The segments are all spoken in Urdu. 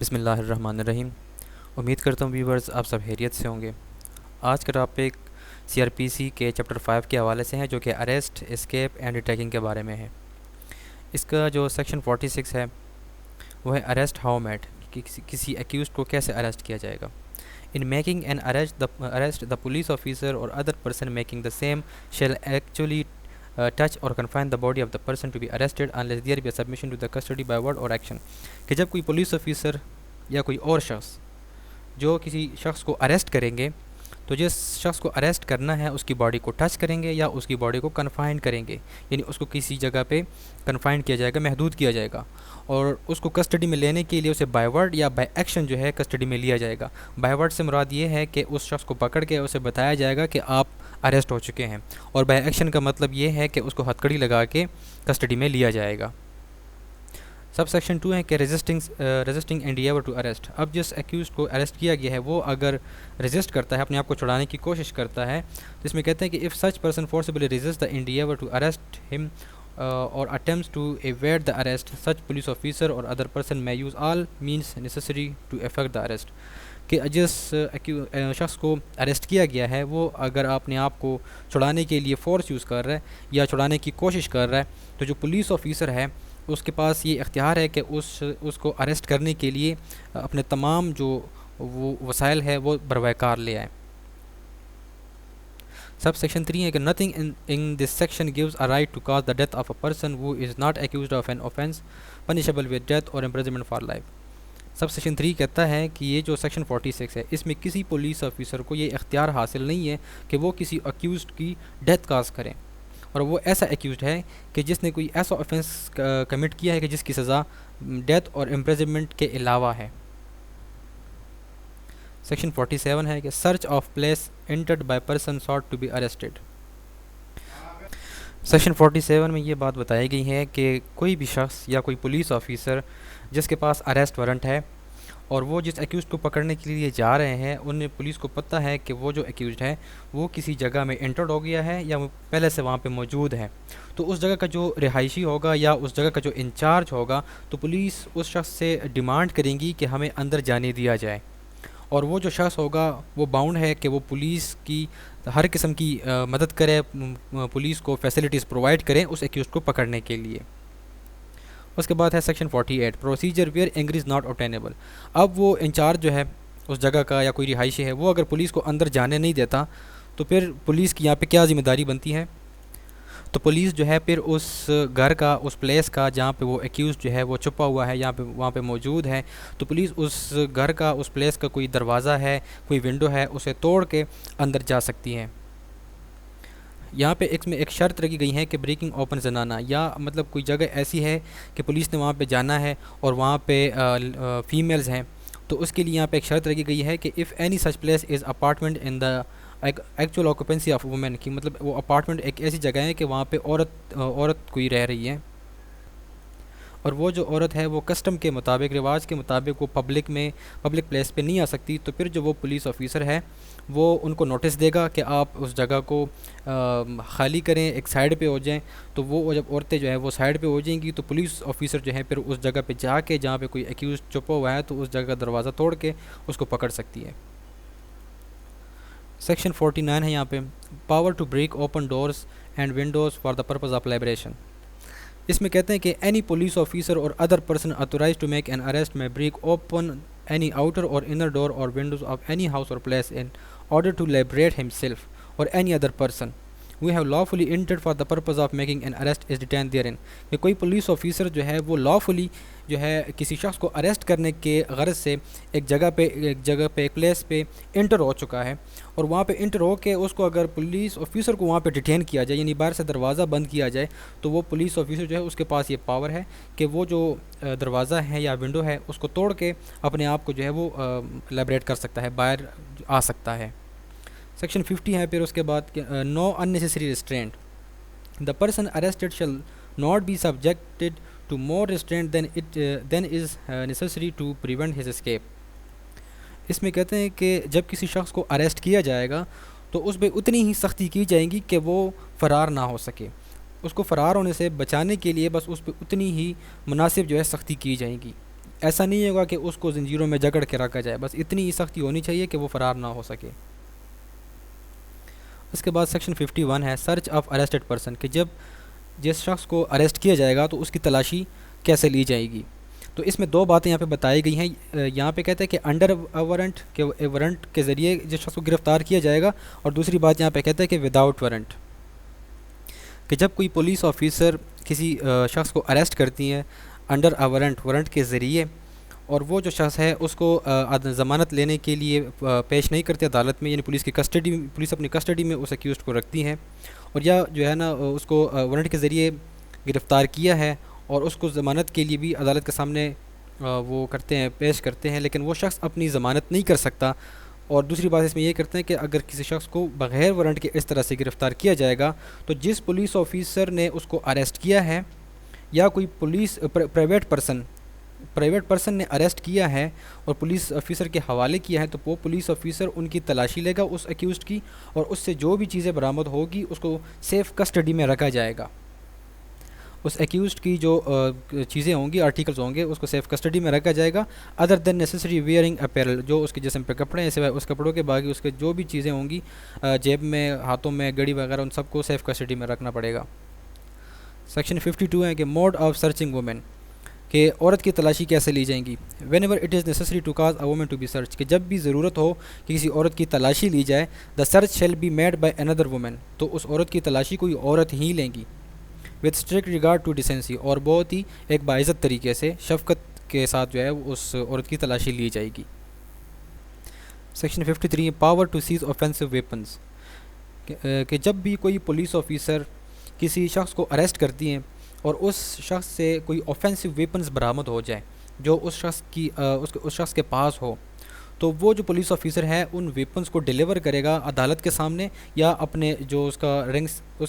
بسم اللہ الرحمن الرحیم۔ امید کرتا ہوں ویورز آپ سب خیریت سے ہوں گے۔ آج کا ٹاپک سی آر پی سی کے چیپٹر 5 کے حوالے سے ہے، جو کہ اریسٹ، اسکیپ اینڈ ٹریکنگ کے بارے میں ہے۔ اس کا جو سیکشن 46 ہے وہ ہے اریسٹ ہاؤ میٹ، کہ کسی ایکیوزڈ کو کیسے اریسٹ کیا جائے گا۔ In making an arrest the police officer or other person making the same shall actually touch or confine the body of the person to be arrested unless there be submission to the custody by word or action, کہ جب کوئی پولیس آفیسر یا کوئی اور شخص جو کسی شخص کو اریسٹ کریں گے تو جس شخص کو اریسٹ کرنا ہے اس کی باڈی کو ٹچ کریں گے یا اس کی باڈی کو کنفائن کریں گے، یعنی اس کو کسی جگہ پہ کنفائن کیا جائے گا، محدود کیا جائے گا، اور اس کو کسٹڈی میں لینے کے لیے اسے بائی ورڈ یا بائی ایکشن جو ہے کسٹڈی میں لیا جائے گا۔ بائی ورڈ سے مراد یہ ہے کہ اس شخص کو پکڑ کے اسے بتایا جائے گا کہ آپ اریسٹ ہو چکے ہیں، اور بائی ایکشن کا مطلب یہ ہے کہ اس کو ہتھکڑی لگا کے کسٹڈی میں لیا جائے گا۔ سب سیکشن 2 ہے کہ ریزسٹنگ انڈیور ٹو اریسٹ۔ اب جس ایکیوزڈ کو اریسٹ کیا گیا ہے وہ اگر ریزسٹ کرتا ہے، اپنے آپ کو چھڑانے کی کوشش کرتا ہے، تو اس میں کہتے ہیں کہ if such person forcibly resist the endeavour to arrest him or attempts to avoid the arrest, such police officer or other person may use all means necessary to effect the arrest, کہ جس شخص کو اریسٹ کیا گیا ہے وہ اگر اپنے آپ کو چھڑانے کے لیے فورس یوز کر رہا ہے یا چھڑانے کی کوشش کر رہا ہے، تو جو پولیس آفیسر ہے اس کے پاس یہ اختیار ہے کہ اس کو اریسٹ کرنے کے لیے اپنے تمام جو وہ وسائل ہے وہ بروئے کار لے آئے۔ سب سیکشن 3 ہے کہ nothing in this section gives a right to cause the death of a person who is not accused of an offence punishable with death or imprisonment for life. Sub section 3 کہتا ہے کہ یہ جو سیکشن 46 ہے اس میں کسی پولیس آفیسر کو یہ اختیار حاصل نہیں ہے کہ وہ کسی ایکیوزڈ کی ڈیتھ کاز کریں، اور وہ ایسا ایکیوزڈ ہے کہ جس نے کوئی ایسا اوفینس کمٹ کیا ہے کہ جس کی سزا ڈیتھ اور امپریزنمنٹ کے علاوہ ہے۔ سیکشن 47 ہے کہ search of place entered by person sought to be arrested. Section 47 میں یہ بات بتائی گئی ہے کہ کوئی بھی شخص یا کوئی پولیس آفیسر جس کے پاس اریسٹ وارنٹ ہے اور وہ جس ایکیوزڈ کو پکڑنے کے لیے جا رہے ہیں، انہیں پولیس کو پتہ ہے کہ وہ جو ایکیوزڈ ہے وہ کسی جگہ میں انٹرڈ ہو گیا ہے یا وہ پہلے سے وہاں پہ موجود ہے، تو اس جگہ کا جو رہائشی ہوگا یا اس جگہ کا جو انچارج ہوگا تو پولیس اس شخص سے ڈیمانڈ کریں گی کہ ہمیں اندر جانے دیا جائے، اور وہ جو شخص ہوگا وہ باؤنڈ ہے کہ وہ پولیس کی ہر قسم کی مدد کرے، پولیس کو فیسلٹیز پرووائڈ کریں اس ایکیوزڈ کو پکڑنے کے لیے۔ اس کے بعد ہے section 48 procedure where ingress is not obtainable. اب وہ انچارج جو ہے اس جگہ کا یا کوئی رہائشی ہے وہ اگر پولیس کو اندر جانے نہیں دیتا تو پھر پولیس کی یہاں پہ کیا ذمہ داری بنتی ہے؟ تو پولیس جو ہے پھر اس گھر کا، اس پلیس کا جہاں پہ وہ ایکیوز جو ہے وہ چھپا ہوا ہے، وہاں پہ موجود ہے، تو پولیس اس گھر کا، اس پلیس کا کوئی دروازہ ہے، کوئی ونڈو ہے، اسے توڑ کے اندر جا سکتی ہے۔ یہاں پہ اس میں ایک شرط رکھی گئی ہے کہ بریکنگ اوپن زنانہ، یا مطلب کوئی جگہ ایسی ہے کہ پولیس نے وہاں پہ جانا ہے اور وہاں پہ فیمیلز ہیں، تو اس کے لیے یہاں پہ ایک شرط رکھی گئی ہے کہ if any such place is apartment in the actual occupancy of women, کی مطلب وہ اپارٹمنٹ ایک ایسی جگہ ہے کہ وہاں پہ عورت کوئی رہ رہی ہے، اور وہ جو عورت ہے وہ کسٹم کے مطابق، رواج کے مطابق وہ پبلک پلیس پہ نہیں آ سکتی، تو پھر جو وہ پولیس آفیسر ہے وہ ان کو نوٹس دے گا کہ آپ اس جگہ کو خالی کریں، ایک سائڈ پہ ہو جائیں، تو وہ جب عورتیں جو ہیں وہ سائڈ پہ ہو جائیں گی تو پولیس آفیسر جو ہے پھر اس جگہ پہ جا کے جہاں پہ کوئی ایکیوز چھپا ہوا ہے تو اس جگہ کا دروازہ توڑ کے اس کو پکڑ سکتی ہے۔ سیکشن 49 ہے یہاں پہ power to break open doors and windows for the purpose of liberation. اس میں کہتے ہیں کہ any police officer or other person authorised to make an arrest may break open any outer or inner door or windows of any house or place in order to liberate himself or any other person who have lawfully entered for the purpose of making an arrest is detained therein، کہ کوئی پولیس آفیسر جو ہے وہ lawfully جو ہے کسی شخص کو اریسٹ کرنے کے غرض سے ایک جگہ پہ ایک پلیس پہ انٹر ہو چکا ہے، اور وہاں پہ انٹر ہو کے اس کو اگر پولیس آفیسر کو وہاں پہ ڈیٹین کیا جائے، یعنی باہر سے دروازہ بند کیا جائے، تو وہ پولیس آفیسر جو ہے اس کے پاس یہ پاور ہے کہ وہ جو دروازہ ہے یا ونڈو ہے اس کو توڑ کے اپنے آپ کو جو ہے وہ لائبریٹ کر سکتا ہے، باہر آ سکتا ہے۔ سیکشن 50 ہے پھر اس کے بعد نو unnecessary restraint، the person arrested shall not be subjected to more restraint than is necessary to prevent his escape۔ اس میں کہتے ہیں کہ جب کسی شخص کو اریسٹ کیا جائے گا تو اس پہ اتنی ہی سختی کی جائے گی کہ وہ فرار نہ ہو سکے، اس کو فرار ہونے سے بچانے کے لیے بس اس پہ اتنی ہی مناسب جو ہے سختی کی جائے گی۔ ایسا نہیں ہوگا کہ اس کو زنجیروں میں جکڑ کے رکھا جائے، بس اتنی ہی سختی ہونی چاہیے کہ وہ فرار نہ ہو سکے۔ اس کے بعد سیکشن 51 ہے سرچ آف اریسٹڈ پرسن، کہ جب جس شخص کو اریسٹ کیا جائے گا تو اس کی تلاشی کیسے لی جائے گی۔ تو اس میں دو باتیں یہاں پہ بتائی گئی ہیں، یہاں پہ کہتے ہیں کہ انڈر وارنٹ، کہ وارنٹ کے ذریعے جس شخص کو گرفتار کیا جائے گا، اور دوسری بات یہاں پہ کہتے ہیں کہ وداؤٹ وارنٹ، کہ جب کوئی پولیس آفیسر کسی شخص کو اریسٹ کرتی ہیں انڈر وارنٹ، وارنٹ کے ذریعے، اور وہ جو شخص ہے اس کو ضمانت لینے کے لیے پیش نہیں کرتے عدالت میں، یعنی پولیس کی کسٹڈی، پولیس اپنی کسٹڈی میں اس ایکیوزڈ کو رکھتی ہیں، اور یا جو ہے نا اس کو وارنٹ کے ذریعے گرفتار کیا ہے اور اس کو ضمانت کے لیے بھی عدالت کے سامنے وہ کرتے ہیں، پیش کرتے ہیں، لیکن وہ شخص اپنی ضمانت نہیں کر سکتا۔ اور دوسری بات اس میں یہ کرتے ہیں کہ اگر کسی شخص کو بغیر وارنٹ کے اس طرح سے گرفتار کیا جائے گا تو جس پولیس آفیسر نے اس کو اریسٹ کیا ہے، یا کوئی پولیس پرائیویٹ پرسن نے اریسٹ کیا ہے اور پولیس آفیسر کے حوالے کیا ہے، تو وہ پولیس آفیسر ان کی تلاشی لے گا اس ایکیوزڈ کی، اور اس سے جو بھی چیزیں برآمد ہوگی اس کو سیف کسٹڈی میں رکھا جائے گا۔ اس ایکیوزڈ کی جو چیزیں ہوں گی، آرٹیکلز ہوں گے، اس کو سیف کسٹڈی میں رکھا جائے گا، ادر دین نیسیسری ویئرنگ اپیرل، جو اس کے جسم پہ کپڑے ہیں سوائے اس کپڑوں کے، باقی اس کے جو بھی چیزیں ہوں گی جیب میں، ہاتھوں میں، گڑی وغیرہ، ان سب کو سیف کسٹڈی میں رکھنا پڑے گا۔ سیکشن 52 ہے کہ موڈ آف سرچنگ وومن، کہ عورت کی تلاشی کیسے لی جائیں گی۔ Whenever it is necessary to cause a woman to be search, کہ جب بھی ضرورت ہو کہ کسی عورت کی تلاشی لی جائے، the search shall be made by another woman, تو اس عورت کی تلاشی کوئی عورت ہی لیں گی، with strict regard to decency, اور بہت ہی ایک باعزت طریقے سے، شفقت کے ساتھ جو ہے اس عورت کی تلاشی لی جائے گی۔ Section 53 power to seize offensive weapons, کہ جب بھی کوئی پولیس آفیسر کسی شخص کو اریسٹ کرتی ہیں اور اس شخص سے کوئی آفینسو ویپنز برآمد ہو جائے جو اس شخص کے پاس ہو، تو وہ جو پولیس آفیسر ہے ان ویپنز کو ڈیلیور کرے گا عدالت کے سامنے، یا اپنے جو اس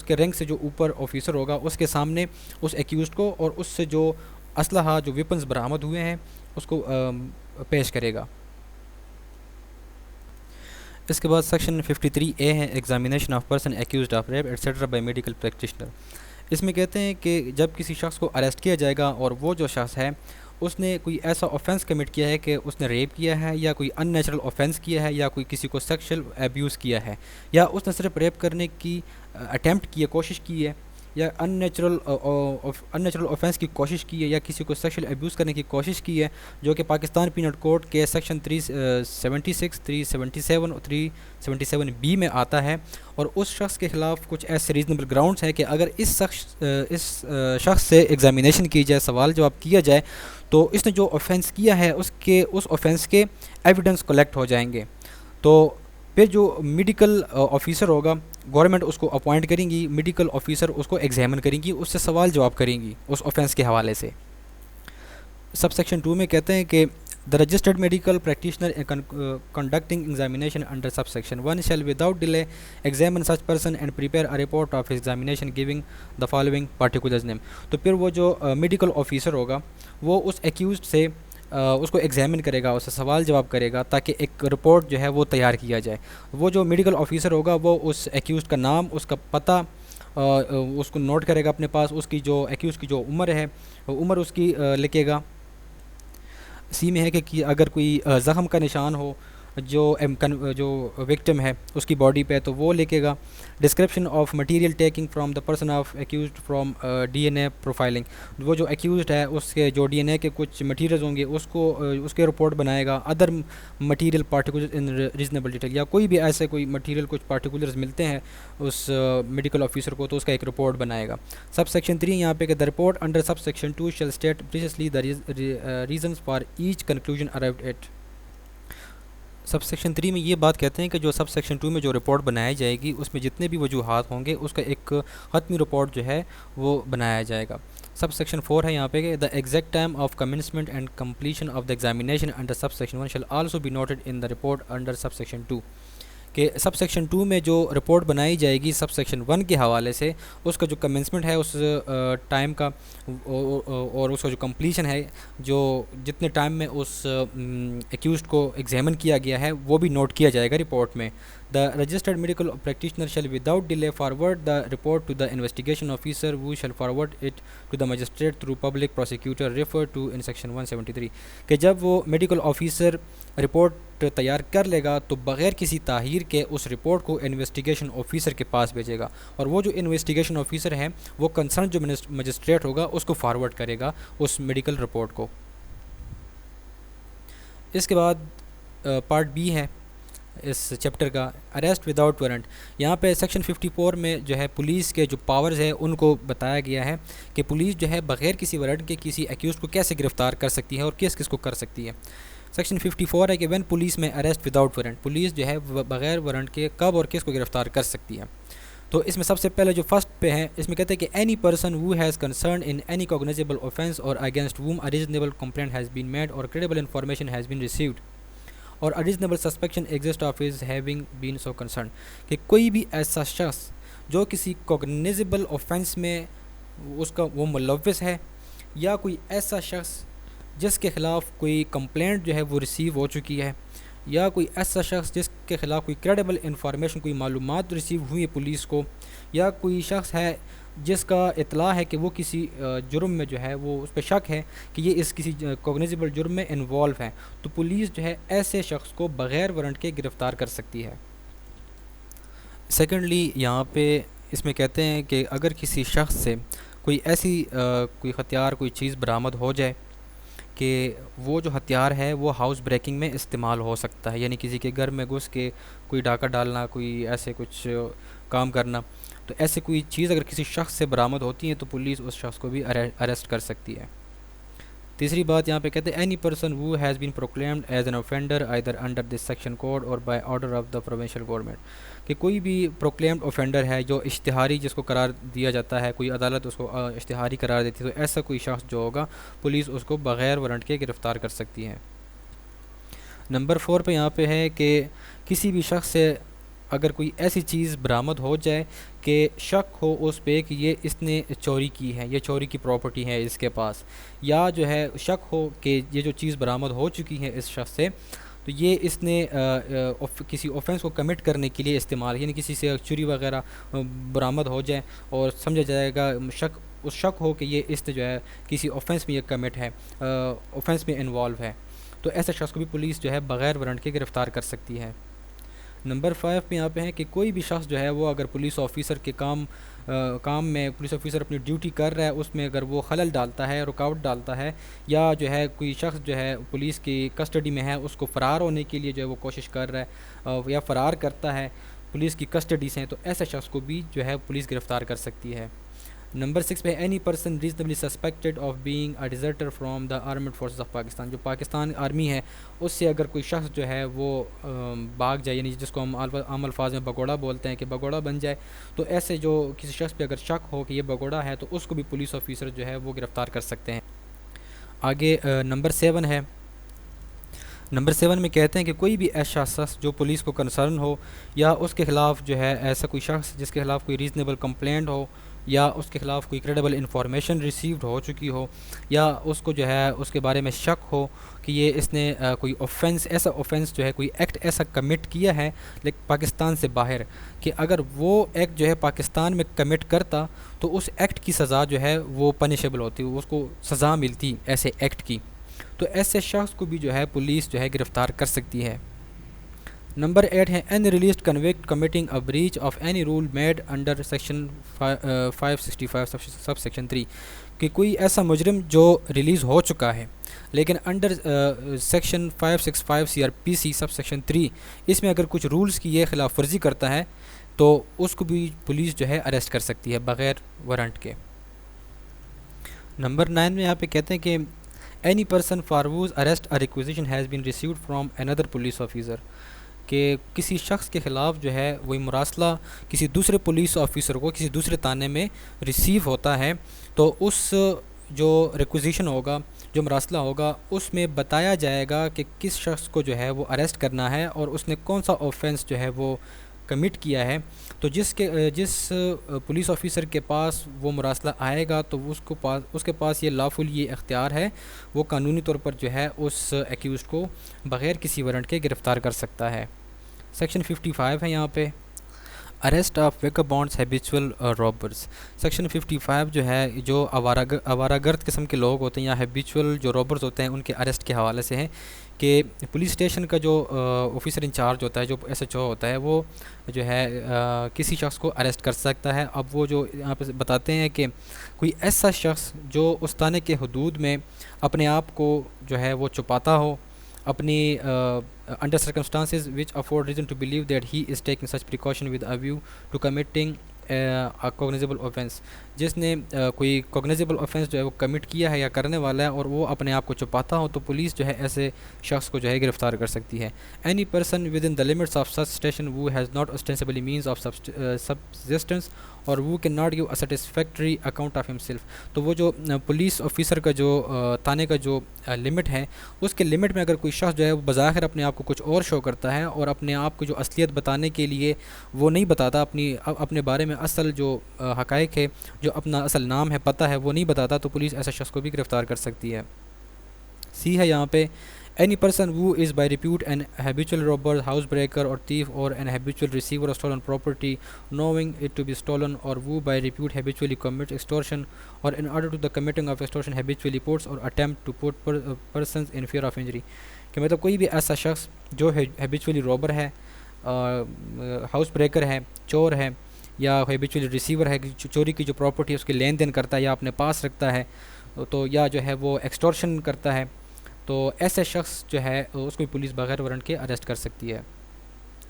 کے رینک سے جو اوپر آفیسر ہوگا اس کے سامنے اس ایکیوزڈ کو، اور اس سے جو اسلحہ، جو ویپنز برآمد ہوئے ہیں اس کو پیش کرے گا۔ اس کے بعد سیکشن 53A ہے examination of person accused of rape etcetera by medical practitioner. اس میں کہتے ہیں کہ جب کسی شخص کو اریسٹ کیا جائے گا اور وہ جو شخص ہے اس نے کوئی ایسا آفینس کمٹ کیا ہے کہ اس نے ریپ کیا ہے، یا کوئی ان نیچرل آفینس کیا ہے، یا کوئی کسی کو سیکشل ایبیوز کیا ہے، یا اس نے صرف ریپ کرنے کی اٹیمپٹ کی ہے، کوشش کی ہے، یا ان نیچرل آفینس کی کوشش کی ہے، یا کسی کو سیکشل ایبیوز کرنے کی کوشش کی ہے، جو کہ پاکستان پینل کوڈ کے سیکشن 376، 377 اور 377B میں آتا ہے، اور اس شخص کے خلاف کچھ ایسے ریزنیبل گراؤنڈز ہیں کہ اگر اس شخص سے ایگزامینیشن کی جائے، سوال جواب کیا جائے، تو اس نے جو آفینس کیا ہے اس آفینس کے ایویڈنس کلیکٹ ہو جائیں گے، تو پھر جو میڈیکل آفیسر ہوگا، گورنمنٹ اس کو اپوائنٹ کریں گی، میڈیکل آفیسر اس کو ایگزامن کریں گی، اس سے سوال جواب کریں گی اس آفینس کے حوالے سے۔ سب سیکشن 2 میں کہتے ہیں کہ the registered medical practitioner conducting examination under subsection 1 shall without delay examine such person and prepare a report of his examination giving the following particulars name۔ تو پھر وہ جو میڈیکل آفیسر ہوگا وہ اس ایکیوزڈ سے اس کو ایگزامن کرے گا، اس سے سوال جواب کرے گا، تاکہ ایک رپورٹ جو ہے وہ تیار کیا جائے۔ وہ جو میڈیکل آفیسر ہوگا وہ اس ایکیوزڈ کا نام، اس کا پتہ اس کو نوٹ کرے گا اپنے پاس، اس کی جو ایکیوزڈ کی جو عمر ہے عمر اس کی لکھے گا۔ سی میں ہے کہ اگر کوئی زخم کا نشان ہو جو وکٹم ہے اس کی باڈی پہ تو وہ لکھے گا۔ Description of material taking from the person of accused from D N A profiling, وہ جو ایکیوزڈ ہے اس کے جو ڈی این اے کے کچھ مٹیریلز ہوں گے اس کے رپورٹ بنائے گا۔ ادر مٹیریل پارٹیکولر ان ریزنیبل ڈیٹیل، یا کوئی بھی ایسے کوئی مٹیریل کچھ پارٹیکولرز ملتے ہیں اس میڈیکل آفیسر کو تو اس کا ایک رپورٹ بنائے گا۔ سب سیکشن 3 یہاں پہ کہ the report under sub section 2 shall state precisely the reasons for each conclusion arrived at. Sub section 3 میں یہ بات کہتے ہیں کہ جو سب سیکشن 2 میں جو رپورٹ بنائی جائے گی اس میں جتنے بھی وجوہات ہوں گے اس کا ایک حتمی رپورٹ جو ہے وہ بنایا جائے گا۔ سب سیکشن 4 ہے یہاں پہ کہ the exact time of commencement and completion of the examination under sub section 1 shall also be noted in the report under sub section 2، کہ سب سیکشن 2 میں جو رپورٹ بنائی جائے گی سب سیکشن 1 کے حوالے سے، اس کا جو کمنسمنٹ ہے اس ٹائم کا اور اس کا جو کمپلیشن ہے، جو جتنے ٹائم میں اس ایکیوزڈ کو ایگزامن کیا گیا ہے وہ بھی نوٹ کیا جائے گا رپورٹ میں. The registered medical practitioner shall without delay forward the report to the investigation officer who shall forward it to the magistrate through public prosecutor referred to in section 173. کہ جب وہ میڈیکل آفیسر رپورٹ تیار کر لے گا تو بغیر کسی تاخیر کے اس رپورٹ کو انویسٹیگیشن آفیسر کے پاس بھیجے گا، اور وہ جو انویسٹیگیشن آفیسر ہے وہ کنسرن جو مجسٹریٹ ہوگا اس کو فارورڈ کرے گا اس میڈیکل رپورٹ کو. اس کے بعد پارٹ بی ہے اس چیپٹر کا، اریسٹ وداؤٹ وارنٹ. یہاں پہ سیکشن 54 میں جو ہے پولیس کے جو پاورز ہے ان کو بتایا گیا ہے کہ پولیس جو ہے بغیر کسی وارنٹ کے کسی ایکیوز کو کیسے گرفتار کر سکتی ہے اور کس کس کو کر سکتی ہے. سیکشن 54 ہے کہ وین پولیس میں اریسٹ وداؤٹ وارنٹ، پولیس جو ہے بغیر وارنٹ کے کب اور کس کو گرفتار کر سکتی ہے. تو اس میں سب سے پہلے جو فرسٹ پہ ہے اس میں کہتے ہیں کہ any person who has concern in any cognizable offence or against whom a reasonable complaint has been made or credible information has been received or a reasonable suspicion exists of his having been so concerned. کہ کوئی بھی ایسا شخص جو کسی کوگنیزیبل اوفینس میں اس کا وہ ملوث ہے، یا کوئی ایسا شخص جس کے خلاف کوئی کمپلینٹ جو ہے وہ ریسیو ہو چکی ہے، یا کوئی ایسا شخص جس کے خلاف کوئی کریڈیبل انفارمیشن کوئی معلومات ریسیو ہوئی ہے پولیس کو، یا کوئی شخص ہے جس کا اطلاع ہے کہ وہ کسی جرم میں جو ہے وہ اس پہ شک ہے کہ یہ اس کسی کوگنیزیبل جرم میں انوالو ہے، تو پولیس جو ہے ایسے شخص کو بغیر وارنٹ کے گرفتار کر سکتی ہے. سیکنڈلی یہاں پہ اس میں کہتے ہیں کہ اگر کسی شخص سے کوئی ایسی کوئی ہتھیار کوئی چیز برآمد ہو جائے کہ وہ جو ہتھیار ہے وہ ہاؤس بریکنگ میں استعمال ہو سکتا ہے، یعنی کسی کے گھر میں گھس کے کوئی ڈاکہ ڈالنا، کوئی ایسے کچھ کام کرنا، تو ایسے کوئی چیز اگر کسی شخص سے برآمد ہوتی ہے تو پولیس اس شخص کو بھی اریسٹ کر سکتی ہے. تیسری بات یہاں پہ کہتے ہیں any person who has been proclaimed as an offender either under this section code or by order of the provincial government. کہ کوئی بھی پروکلیمڈ اوفینڈر ہے جو اشتہاری جس کو قرار دیا جاتا ہے، کوئی عدالت اس کو اشتہاری قرار دیتی ہے، تو ایسا کوئی شخص جو ہوگا پولیس اس کو بغیر وارنٹ کے گرفتار کر سکتی ہے. نمبر 4 پہ یہاں پہ ہے کہ کسی بھی شخص سے اگر کوئی ایسی چیز برآمد ہو جائے کہ شک ہو اس پہ کہ یہ اس نے چوری کی ہے، یہ چوری کی پراپرٹی ہے اس کے پاس، یا جو ہے شک ہو کہ یہ جو چیز برآمد ہو چکی ہے اس شخص سے تو یہ اس نے کسی اوفینس کو کمٹ کرنے کے لیے استعمال، یعنی کسی سے چوری وغیرہ برآمد ہو جائے اور سمجھا جائے گا شک ہو کہ یہ اس نے جو ہے کسی اوفینس میں یہ کمٹ ہے، اوفینس میں انوالو ہے، تو ایسے شخص کو بھی پولیس جو ہے بغیر وارنٹ کے گرفتار کر سکتی ہے. نمبر 5 پہ یہاں پہ ہے کہ کوئی بھی شخص جو ہے وہ اگر پولیس آفیسر کے کام میں پولیس آفیسر اپنی ڈیوٹی کر رہا ہے اس میں اگر وہ خلل ڈالتا ہے، رکاوٹ ڈالتا ہے، یا جو ہے کوئی شخص جو ہے پولیس کی کسٹڈی میں ہے اس کو فرار ہونے کے لیے جو ہے وہ کوشش کر رہا ہے یا فرار کرتا ہے پولیس کی کسٹڈی سے، تو ایسے شخص کو بھی جو ہے پولیس گرفتار کر سکتی ہے. نمبر 6 پہ any person reasonably suspected of being a deserter from the armed forces of Pakistan. جو پاکستان آرمی ہے اس سے اگر کوئی شخص جو ہے وہ بھاگ جائے، یعنی جس کو ہم عام الفاظ میں بگوڑا بولتے ہیں کہ بگوڑا بن جائے، تو ایسے جو کسی شخص پہ اگر شک ہو کہ یہ بگوڑا ہے تو اس کو بھی پولیس آفیسر جو ہے وہ گرفتار کر سکتے ہیں. آگے نمبر 7 ہے. نمبر 7 میں کہتے ہیں کہ کوئی بھی ایسا شخص جو پولیس کو کنسرن ہو یا اس کے خلاف جو ہے ایسا کوئی شخص جس کے خلاف کوئی ریزنیبل کمپلینٹ ہو یا اس کے خلاف کوئی کریڈیبل انفارمیشن ریسیوڈ ہو چکی ہو یا اس کو جو ہے اس کے بارے میں شک ہو کہ یہ اس نے کوئی ایسا اوفینس جو ہے کوئی ایکٹ ایسا کمٹ کیا ہے لیکن پاکستان سے باہر، کہ اگر وہ ایکٹ جو ہے پاکستان میں کمٹ کرتا تو اس ایکٹ کی سزا جو ہے وہ پنشیبل ہوتی، اس کو سزا ملتی ایسے ایکٹ کی، تو ایسے شخص کو بھی جو ہے پولیس جو ہے گرفتار کر سکتی ہے. نمبر 8 ہے an released convict committing a breach of any rule made under section 565 sub section 3. کہ کوئی ایسا مجرم جو ریلیز ہو چکا ہے لیکن under section 565 CRPC sub section 3 اس میں اگر کچھ رولز کی یہ خلاف ورزی کرتا ہے تو اس کو بھی پولیس جو ہے اریسٹ کر سکتی ہے بغیر وارنٹ کے. نمبر 9 میں یہاں پہ کہتے ہیں کہ any person for whose arrest a requisition has been received from another police officer. کہ کسی شخص کے خلاف جو ہے وہی مراسلہ کسی دوسرے پولیس آفیسر کو کسی دوسرے تانے میں ریسیو ہوتا ہے تو اس جو ریکوزیشن ہوگا جو مراسلہ ہوگا اس میں بتایا جائے گا کہ کس شخص کو جو ہے وہ اریسٹ کرنا ہے اور اس نے کون سا آفینس جو ہے وہ کمٹ کیا ہے. تو جس پولیس آفیسر کے پاس وہ مراسلہ آئے گا تو اس کے پاس یہ لافل یہ اختیار ہے، وہ قانونی طور پر جو ہے اس ایکیوزڈ کو بغیر کسی وارنٹ کے گرفتار کر سکتا ہے. سیکشن 55 ہے یہاں پہ، arrest of vagabonds habitual robbers. Section 55 جو ہے جو آوارہ گرد قسم کے لوگ ہوتے ہیں یا ہیبیچول جو رابرز ہوتے ہیں ان کے اریسٹ کے حوالے سے ہیں کہ پولیس اسٹیشن کا جو آفیسر انچارج ہوتا ہے، جو ایس ایچ او ہوتا ہے، وہ جو ہے کسی شخص کو اریسٹ کر سکتا ہے. اب وہ جو یہاں پہ بتاتے ہیں کہ کوئی ایسا شخص جو اس تانے کے حدود میں اپنے آپ کو جو ہے وہ چھپاتا ہو اپنی under circumstances which afford reason to believe that he is taking such precaution with a view to committing a cognizable offense. جس نے کوئی cognizable offense جو ہے وہ کمٹ کیا ہے یا کرنے والا ہے اور وہ اپنے آپ کو چھپاتا ہو تو پولیس جو ہے ایسے شخص کو جو ہے گرفتار کر سکتی ہے. Any person within the limits of such station who has not ostensibly means of subsistence or who cannot give a satisfactory account of himself. تو وہ جو پولیس آفیسر کا جو تانے کا جو لمٹ ہے اس کے لمٹ میں اگر کوئی شخص جو ہے وہ بظاہر اپنے آپ کو کچھ اور شو کرتا ہے اور اپنے آپ کو جو اصلیت بتانے کے لیے وہ نہیں بتاتا، اپنے بارے میں اصل جو حقائق ہے، جو اپنا اصل نام ہے، پتہ ہے، وہ نہیں بتاتا تو پولیس ایسا شخص کو بھی گرفتار کر سکتی ہے. سی ہے یہاں پہ، any person who is by repute an habitual robber, housebreaker or thief or an habitual receiver of stolen property knowing it to be stolen, or who by repute habitually commits extortion or in order to the committing of extortion habitually puts or attempt to put persons in fear of injury. کہ مطلب کوئی بھی ایسا شخص جو ہیبیچولی روبر ہے، ہاؤس بریکر ہے، چور ہے، یا ہیبیچولی ریسیور ہے، چوری کی جو پراپرٹی ہے اس کے لین دین کرتا ہے یا اپنے پاس رکھتا ہے، تو یا جو ہے وہ ایکسٹورشن کرتا ہے، تو ایسے شخص جو ہے اس کو پولیس بغیر وارنٹ کے اریسٹ کر سکتی ہے.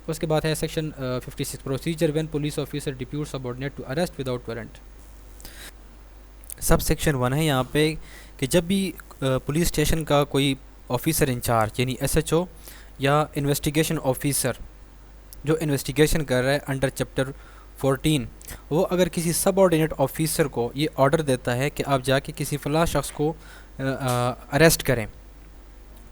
اس کے بعد ہے section 56 procedure when police officer depute subordinate to arrest without warrant. Sub section 1 ہے یہاں پہ کہ جب بھی پولیس اسٹیشن کا کوئی آفیسر انچارج یعنی ایس ایچ او یا انویسٹیگیشن آفیسر جو انویسٹیگیشن کر رہا ہے انڈر چیپٹر 14، وہ اگر کسی سب آرڈینیٹ آفیسر کو یہ آرڈر دیتا ہے کہ آپ جا کے کسی فلاں شخص کو اریسٹ کریں،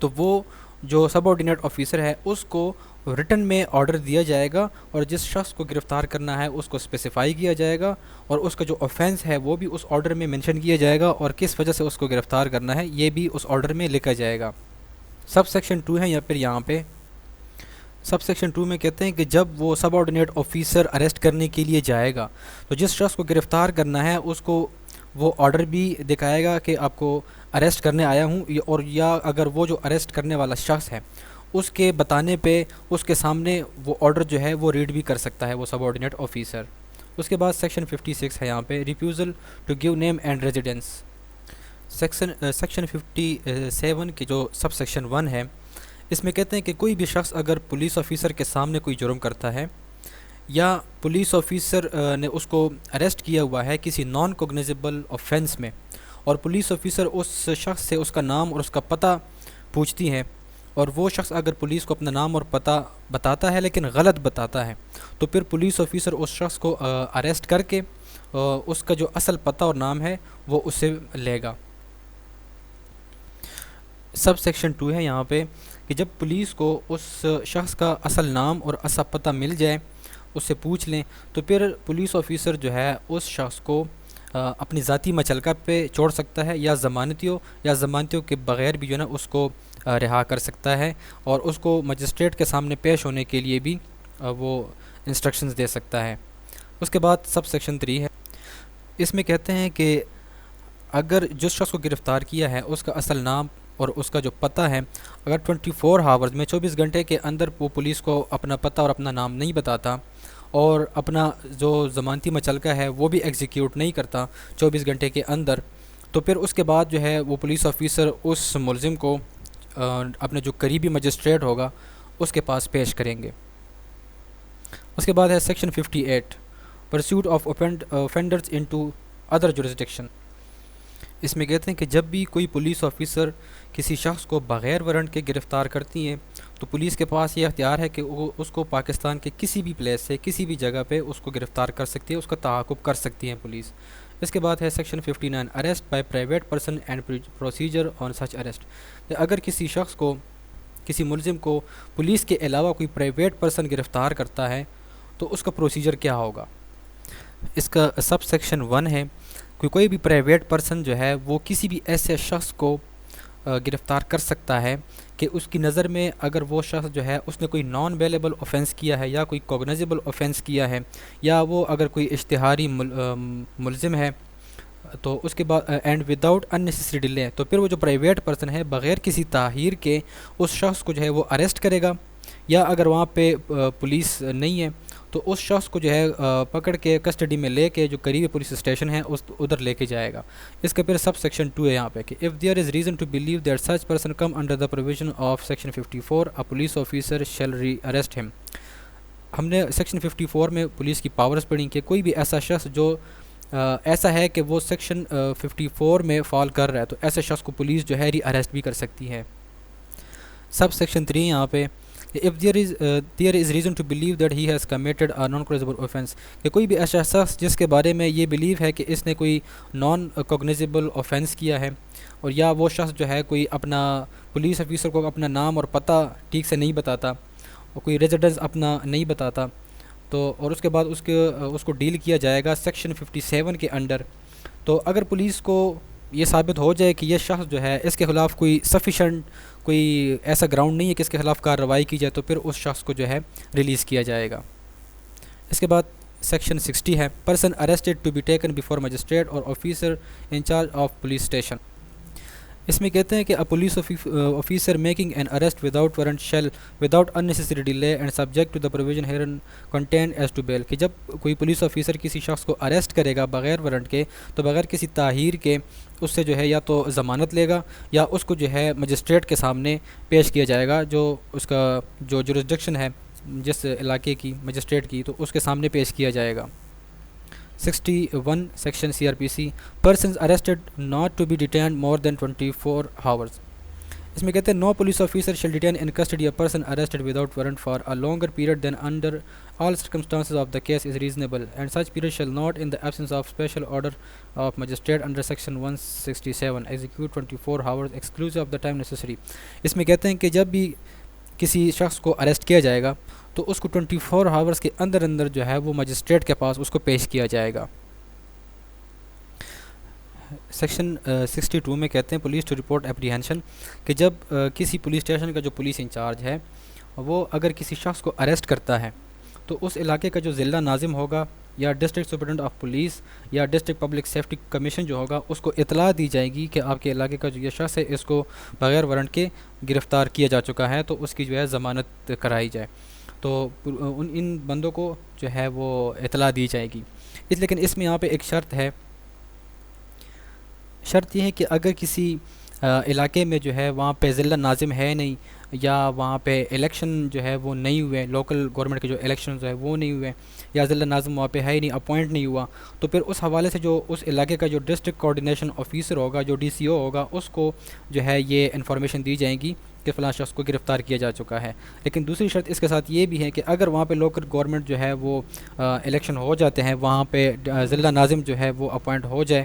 تو وہ جو سب آرڈینیٹ آفیسر ہے اس کو ریٹن میں آرڈر دیا جائے گا اور جس شخص کو گرفتار کرنا ہے اس کو اسپیسیفائی کیا جائے گا اور اس کا جو آفینس ہے وہ بھی اس آرڈر میں مینشن کیا جائے گا اور کس وجہ سے اس کو گرفتار کرنا ہے یہ بھی اس آرڈر میں لکھا جائے گا. سب سیکشن 2 ہے یا پھر یہاں پہ سب سیکشن 2 میں کہتے ہیں کہ جب وہ سب آرڈینیٹ آفیسر اریسٹ کرنے کے لیے جائے گا تو جس شخص کو گرفتار کرنا ہے اس کو وہ آرڈر بھی دکھائے گا کہ آپ کو اریسٹ کرنے آیا ہوں، اور یا اگر وہ جو اریسٹ کرنے والا شخص ہے اس کے بتانے پہ اس کے سامنے وہ آرڈر جو ہے وہ ریڈ بھی کر سکتا ہے وہ سب آرڈینیٹ آفیسر. اس کے بعد سیکشن 56 ہے یہاں پہ refusal to give name and residence. Section 57 کی جو سب سیکشن 1 ہے اس میں کہتے ہیں کہ کوئی بھی شخص اگر پولیس آفیسر کے سامنے کوئی جرم کرتا ہے یا پولیس آفیسر نے اس کو اریسٹ کیا ہوا ہے کسی نان کوگنیزیبل آفینس میں اور پولیس آفیسر اس شخص سے اس کا نام اور اس کا پتہ پوچھتی ہے اور وہ شخص اگر پولیس کو اپنا نام اور پتہ بتاتا ہے لیکن غلط بتاتا ہے تو پھر پولیس آفیسر اس شخص کو اریسٹ کر کے اس کا جو اصل پتہ اور نام ہے وہ اس سے لے گا. سب سیکشن 2 ہے یہاں پہ کہ جب پولیس کو اس شخص کا اصل نام اور اصل پتہ مل جائے، اس سے پوچھ لیں، تو پھر پولیس آفیسر جو ہے اس شخص کو اپنی ذاتی مچلکہ پہ چھوڑ سکتا ہے یا ضمانتیوں کے بغیر بھی جو ہے نا اس کو رہا کر سکتا ہے اور اس کو مجسٹریٹ کے سامنے پیش ہونے کے لیے بھی وہ انسٹرکشنز دے سکتا ہے. اس کے بعد سب سیکشن 3 ہے، اس میں کہتے ہیں کہ اگر جس شخص کو گرفتار کیا ہے اس کا اصل نام اور اس کا جو پتہ ہے اگر 24 آورز میں 24 گھنٹے کے اندر وہ پولیس کو اپنا پتہ اور اپنا نام نہیں بتاتا اور اپنا جو ضمانتی مچلکہ ہے وہ بھی ایگزیکیوٹ نہیں کرتا 24 گھنٹے کے اندر، تو پھر اس کے بعد جو ہے وہ پولیس آفیسر اس ملزم کو اپنے جو قریبی مجسٹریٹ ہوگا اس کے پاس پیش کریں گے. اس کے بعد ہے section 58 pursuit of offenders into other jurisdiction. اس میں کہتے ہیں کہ جب بھی کوئی پولیس آفیسر کسی شخص کو بغیر وارنٹ کے گرفتار کرتی ہیں تو پولیس کے پاس یہ اختیار ہے کہ وہ اس کو پاکستان کے کسی بھی پلیس سے کسی بھی جگہ پہ اس کو گرفتار کر سکتی ہے، اس کا تعاقب کر سکتی ہیں پولیس. اس کے بعد ہے section 59 arrest by private person and procedure on such arrest. اگر کسی شخص کو کسی ملزم کو پولیس کے علاوہ کوئی پرائیویٹ پرسن گرفتار کرتا ہے تو اس کا پروسیجر کیا ہوگا. اس کا سب سیکشن 1 ہے کہ کوئی بھی پرائیویٹ پرسن جو ہے وہ کسی بھی ایسے شخص کو گرفتار کر سکتا ہے کہ اس کی نظر میں اگر وہ شخص جو ہے اس نے کوئی نان بیلیبل اوفینس کیا ہے یا کوئی کوگنائزیبل اوفینس کیا ہے یا وہ اگر کوئی اشتہاری ملزم ہے تو اس کے بعد اینڈ وداؤٹ اننیسیسری ڈیلے تو پھر وہ جو پرائیویٹ پرسن ہے بغیر کسی تاخیر کے اس شخص کو جو ہے وہ اریسٹ کرے گا، یا اگر وہاں پہ پولیس نہیں ہے تو اس شخص کو جو ہے پکڑ کے کسٹڈی میں لے کے جو قریبی پولیس اسٹیشن ہے ادھر لے کے جائے گا. اس کا پھر سب سیکشن 2 ہے یہاں پہ کہ if there is reason to believe that such person come under the provision of section 54 a police officer shall rearrest him. ہم نے سیکشن 54 میں پولیس کی پاورز پڑھی کہ کوئی بھی ایسا شخص جو ایسا ہے کہ وہ سیکشن 54 میں فال کر رہا ہے تو ایسے شخص کو پولیس جو ہے ری اریسٹ بھی کر سکتی ہے. سب سیکشن 3 یہاں پہ if there is reason to believe that he has committed a non-cognizable offense کہ کوئی بھی ایسا شخص جس کے بارے میں یہ بلیو ہے کہ اس نے کوئی نان کوگنائزیبل offense کیا ہے، اور یا وہ شخص جو ہے کوئی اپنا پولیس آفیسر کو اپنا نام اور پتہ ٹھیک سے نہیں بتاتا اور کوئی ریزیڈنس اپنا نہیں بتاتا تو اور اس کے بعد اس کو ڈیل کیا جائے گا سیکشن 57 کے انڈر. تو اگر پولیس کو یہ ثابت ہو جائے کہ یہ شخص جو ہے اس کے خلاف کوئی سفیشینٹ کوئی ایسا گراؤنڈ نہیں ہے کہ اس کے خلاف کارروائی کی جائے تو پھر اس شخص کو جو ہے ریلیز کیا جائے گا. اس کے بعد سیکشن 60 ہے person arrested to be taken before magistrate or officer in charge of police station. اس میں کہتے ہیں کہ police officer making an arrest without warrant shall without unnecessary delay and subject to the provision herein contained as to bail کہ جب کوئی پولیس آفیسر کسی شخص کو اریسٹ کرے گا بغیر وارنٹ کے تو بغیر کسی تاخیر کے اس سے جو ہے یا تو ضمانت لے گا یا اس کو جو ہے مجسٹریٹ کے سامنے پیش کیا جائے گا، جو اس کا جو جورسڈکشن ہے جس علاقے کی مجسٹریٹ کی تو اس کے سامنے پیش کیا جائے گا. 61 section CRPC persons arrested not to be detained more than 24 hours. اس میں کہتے ہیں no police officer shall detain in custody a person arrested without warrant for a longer period than under all circumstances of the case is reasonable and such period shall not in the absence of special order of magistrate under section 167 execute 24 hours exclusive of the time necessary. اس میں کہتے ہیں کہ جب بھی کسی شخص کو اریسٹ کیا جائے گا تو اس کو 24 ہاورس کے اندر جو ہے وہ مجسٹریٹ کے پاس اس کو پیش کیا جائے گا. سیکشن 62 میں کہتے ہیں پولیس ٹو رپورٹ اپریہینشن کہ جب کسی پولیس اسٹیشن کا جو پولیس انچارج ہے وہ اگر کسی شخص کو اریسٹ کرتا ہے تو اس علاقے کا جو ضلع ناظم ہوگا یا ڈسٹرکٹ سپرنٹنڈنٹ آف پولیس یا ڈسٹرکٹ پبلک سیفٹی کمیشن جو ہوگا اس کو اطلاع دی جائے گی کہ آپ کے علاقے کا جو یہ شخص ہے اس کو بغیر وارنٹ کے گرفتار کیا جا چکا ہے تو اس کی جو ہے ضمانت کرائی جائے. تو ان بندوں کو جو ہے وہ اطلاع دی جائے گی. لیکن اس میں یہاں پہ ایک شرط یہ ہے کہ اگر کسی علاقے میں جو ہے وہاں پہ ضلع ناظم ہے نہیں یا وہاں پہ الیکشن جو ہے وہ نہیں ہوئے، لوکل گورنمنٹ کے جو الیکشنز ہے وہ نہیں ہوئے یا ضلع ناظم وہاں پہ ہے ہی نہیں، اپوائنٹ نہیں ہوا تو پھر اس حوالے سے جو اس علاقے کا جو ڈسٹرکٹ کوآرڈینیشن آفیسر ہوگا جو DCO ہوگا اس کو جو ہے یہ انفارمیشن دی جائے گی کہ فلاں شخص کو گرفتار کیا جا چکا ہے. لیکن دوسری شرط اس کے ساتھ یہ بھی ہے کہ اگر وہاں پہ لوکل گورنمنٹ جو ہے وہ الیکشن ہو جاتے ہیں وہاں پہ ضلع ناظم جو ہے وہ اپوائنٹ ہو جائے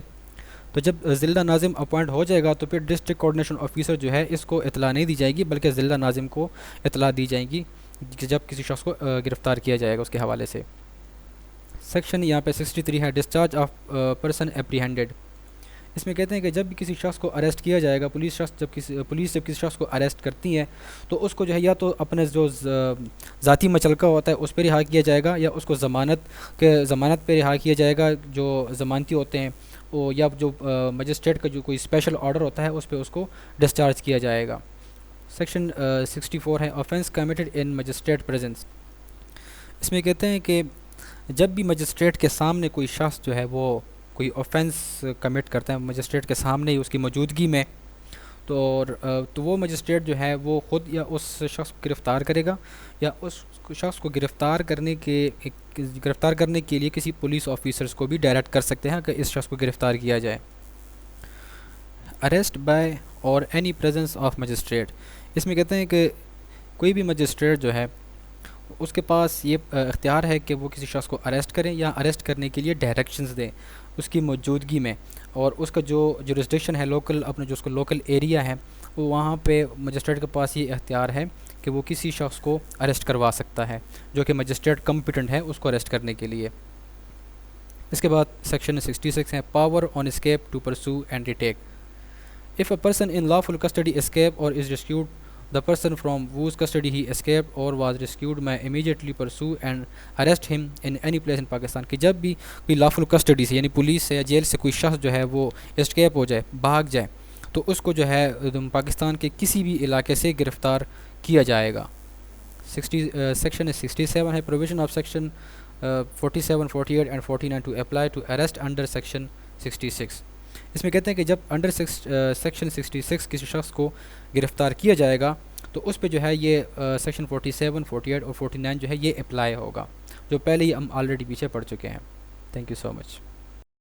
تو جب ضلع ناظم اپوائنٹ ہو جائے گا تو پھر ڈسٹرکٹ کوآرڈینیشن آفیسر جو ہے اس کو اطلاع نہیں دی جائے گی بلکہ ضلع ناظم کو اطلاع دی جائے گی جب کسی شخص کو گرفتار کیا جائے گا اس کے حوالے سے. سیکشن یہاں پہ 63 ہے ڈسچارج آف پرسن اپریہینڈیڈ. اس میں کہتے ہیں کہ جب بھی کسی شخص کو اریسٹ کیا جائے گا پولیس جب کسی شخص کو اریسٹ کرتی ہے تو اس کو جو ہے یا تو اپنے جو ذاتی مچلکہ ہوتا ہے اس پہ رہا کیا جائے گا یا اس کو ضمانت پہ رہا کیا جائے گا جو ضمانتی ہوتے ہیں وہ، یا جو مجسٹریٹ کا جو کوئی اسپیشل آرڈر ہوتا ہے اس پہ اس کو ڈسچارج کیا جائے گا. سیکشن 64 ہے آفینس کمیٹڈ ان مجسٹریٹ پریزنس. اس میں کہتے ہیں کہ جب بھی مجسٹریٹ کے سامنے کوئی شخص جو ہے وہ کوئی آفینس کمٹ کرتا ہے مجسٹریٹ کے سامنے ہی اس کی موجودگی میں تو وہ مجسٹریٹ جو ہے وہ خود یا اس شخص کو گرفتار کرے گا یا اس شخص کو گرفتار کرنے کے لیے کسی پولیس آفیسرز کو بھی ڈائریکٹ کر سکتے ہیں کہ اس شخص کو گرفتار کیا جائے. اریسٹ بائی اور اینی پریزنس آف مجسٹریٹ. اس میں کہتے ہیں کہ کوئی بھی مجسٹریٹ جو ہے اس کے پاس یہ اختیار ہے کہ وہ کسی شخص کو اریسٹ کریں یا اریسٹ کرنے کے لیے ڈائریکشنز دیں. اس کی موجودگی میں، اور اس کا جو جورسڈکشن ہے لوکل، اپنا جو اس کا لوکل ایریا ہے، وہ وہاں پہ مجسٹریٹ کے پاس یہ اختیار ہے کہ وہ کسی شخص کو اریسٹ کروا سکتا ہے جو کہ مجسٹریٹ کمپیٹنٹ ہے اس کو اریسٹ کرنے کے لیے۔ اس کے بعد سیکشن 66 ہے power on escape to pursue and retake. If a person in lawful custody escape or is rescued, the person from whose custody he escaped or was rescued may immediately pursue and arrest him in any place in Pakistan۔ کہ جب بھی کوئی lawful custody سے یعنی پولیس سے یا جیل سے کوئی شخص جو ہے وہ اسکیپ ہو جائے، بھاگ جائے، تو اس کو جو ہے پاکستان کے کسی بھی علاقے سے گرفتار کیا جائے گا۔ سیکشن 67 ہے provision of section 47, 48 and 49 to apply to arrest under section 66۔ اس میں کہتے ہیں کہ جب انڈر سیکشن 66 کسی شخص کو گرفتار کیا جائے گا تو اس پہ جو ہے یہ سیکشن 47, 48 اور 49 جو ہے یہ اپلائی ہوگا، جو پہلے ہی ہم آلریڈی پیچھے پڑھ چکے ہیں۔ Thank you so much.